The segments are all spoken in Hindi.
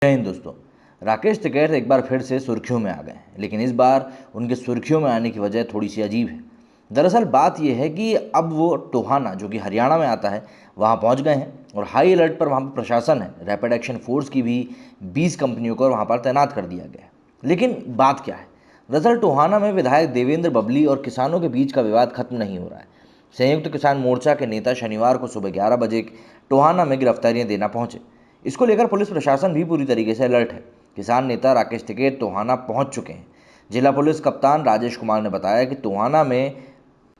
जय हिंद दोस्तों। राकेश टिकैत एक बार फिर से सुर्खियों में आ गए हैं, लेकिन इस बार उनके सुर्खियों में आने की वजह थोड़ी सी अजीब है। दरअसल बात यह है कि अब वो टोहाना, जो कि हरियाणा में आता है, वहाँ पहुँच गए हैं और हाई अलर्ट पर वहाँ पर प्रशासन है। रैपिड एक्शन फोर्स की भी 20 कंपनियों को वहाँ पर तैनात कर दिया गया है। लेकिन बात क्या है? दरअसल टोहाना में विधायक देवेंद्र बबली और किसानों के बीच का विवाद खत्म नहीं हो रहा है। संयुक्त किसान मोर्चा के नेता शनिवार को सुबह 11 बजे टोहाना में गिरफ्तारियां देना पहुंचे। इसको लेकर पुलिस प्रशासन भी पूरी तरीके से अलर्ट है। किसान नेता राकेश टिकैत टोहाना पहुंच चुके हैं। जिला पुलिस कप्तान राजेश कुमार ने बताया कि टोहाना में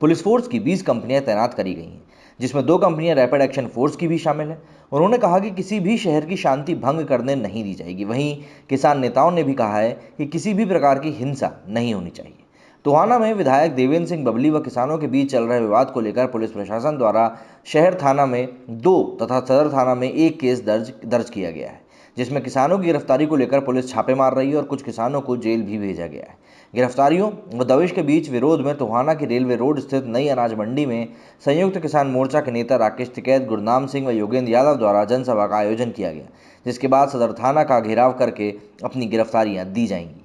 पुलिस फोर्स की 20 कंपनियां तैनात करी गई हैं, जिसमें 2 कंपनियां रैपिड एक्शन फोर्स की भी शामिल हैं। उन्होंने कहा कि किसी भी शहर की शांति भंग करने नहीं दी जाएगी। वहीं किसान नेताओं ने भी कहा है कि किसी भी प्रकार की हिंसा नहीं होनी चाहिए। टोहाना में विधायक देवेंद्र सिंह बबली व किसानों के बीच चल रहे विवाद को लेकर पुलिस प्रशासन द्वारा शहर थाना में 2 तथा सदर थाना में 1 केस दर्ज किया गया है, जिसमें किसानों की गिरफ्तारी को लेकर पुलिस छापे मार रही है और कुछ किसानों को जेल भी भेजा गया है। गिरफ्तारियों व दबिश के बीच विरोध में टोहाना की रेलवे रोड स्थित नई अनाज मंडी में संयुक्त किसान मोर्चा के नेता राकेश टिकैत, गुरनाम सिंह व योगेंद्र यादव द्वारा जनसभा का आयोजन किया गया, जिसके बाद सदर थाना का घेराव करके अपनी गिरफ्तारियां दी जाएंगी।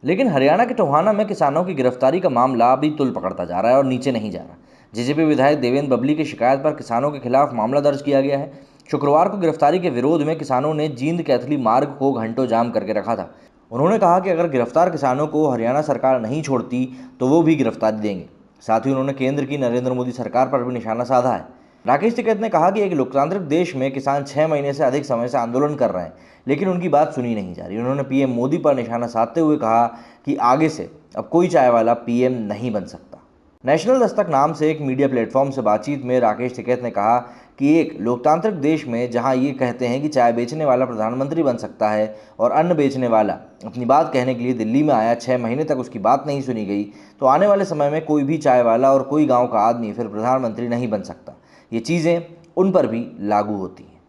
लेकिन हरियाणा के टोहाना में किसानों की गिरफ्तारी का मामला अभी तुल पकड़ता जा रहा है और नीचे नहीं जा रहा। जेजेपी विधायक देवेंद्र बबली की शिकायत पर किसानों के खिलाफ मामला दर्ज किया गया है। शुक्रवार को गिरफ्तारी के विरोध में किसानों ने जींद कैथली मार्ग को घंटों जाम करके रखा था। उन्होंने कहा कि अगर गिरफ्तार किसानों को हरियाणा सरकार नहीं छोड़ती तो वो भी गिरफ्तारी देंगे। साथ ही उन्होंने केंद्र की नरेंद्र मोदी सरकार पर भी निशाना साधा है। राकेश टिकैत ने कहा कि एक लोकतांत्रिक देश में किसान 6 महीने से अधिक समय से आंदोलन कर रहे हैं, लेकिन उनकी बात सुनी नहीं जा रही। उन्होंने पीएम मोदी पर निशाना साधते हुए कहा कि आगे से अब कोई चाय वाला पीएम नहीं बन सकता। नेशनल दस्तक नाम से एक मीडिया प्लेटफॉर्म से बातचीत में राकेश टिकैत ने कहा कि एक लोकतांत्रिक देश में जहां ये कहते हैं कि चाय बेचने वाला प्रधानमंत्री बन सकता है और अन्न बेचने वाला अपनी बात कहने के लिए दिल्ली में आया, 6 महीने तक उसकी बात नहीं सुनी गई, तो आने वाले समय में कोई भी चाय वाला और कोई गाँव का आदमी फिर प्रधानमंत्री नहीं बन सकता। ये चीज़ें उन पर भी लागू होती हैं।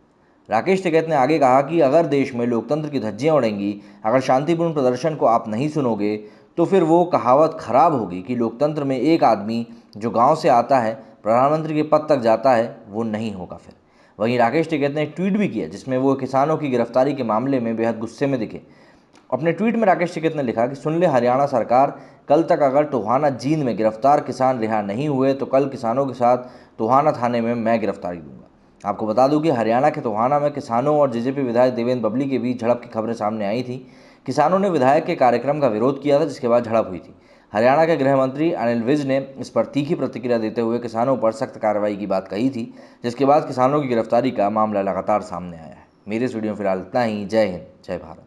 राकेश टिकैत ने आगे कहा कि अगर देश में लोकतंत्र की धज्जियां उड़ेंगी, अगर शांतिपूर्ण प्रदर्शन को आप नहीं सुनोगे, तो फिर वो कहावत खराब होगी कि लोकतंत्र में एक आदमी जो गांव से आता है प्रधानमंत्री के पद तक जाता है, वो नहीं होगा फिर। वहीं राकेश टिकैत ने एक ट्वीट भी किया जिसमें वो किसानों की गिरफ्तारी के मामले में बेहद गुस्से में दिखे। अपने ट्वीट में राकेश टिकैत ने लिखा कि सुन ले हरियाणा सरकार, कल तक अगर टोहाना जींद में गिरफ्तार किसान रिहा नहीं हुए तो कल किसानों के साथ टोहाना थाने में मैं गिरफ्तारी दूंगा। आपको बता दूं कि हरियाणा के टोहाना में किसानों और जेजेपी विधायक देवेंद्र बबली के बीच झड़प की खबरें सामने आई थी। किसानों ने विधायक के कार्यक्रम का विरोध किया था, जिसके बाद झड़प हुई थी। हरियाणा के गृह मंत्री अनिल विज ने इस पर तीखी प्रतिक्रिया देते हुए किसानों पर सख्त कार्रवाई की बात कही थी, जिसके बाद किसानों की गिरफ्तारी का मामला लगातार सामने आया है। मेरे इस वीडियो में फिलहाल इतना ही। जय हिंद, जय भारत।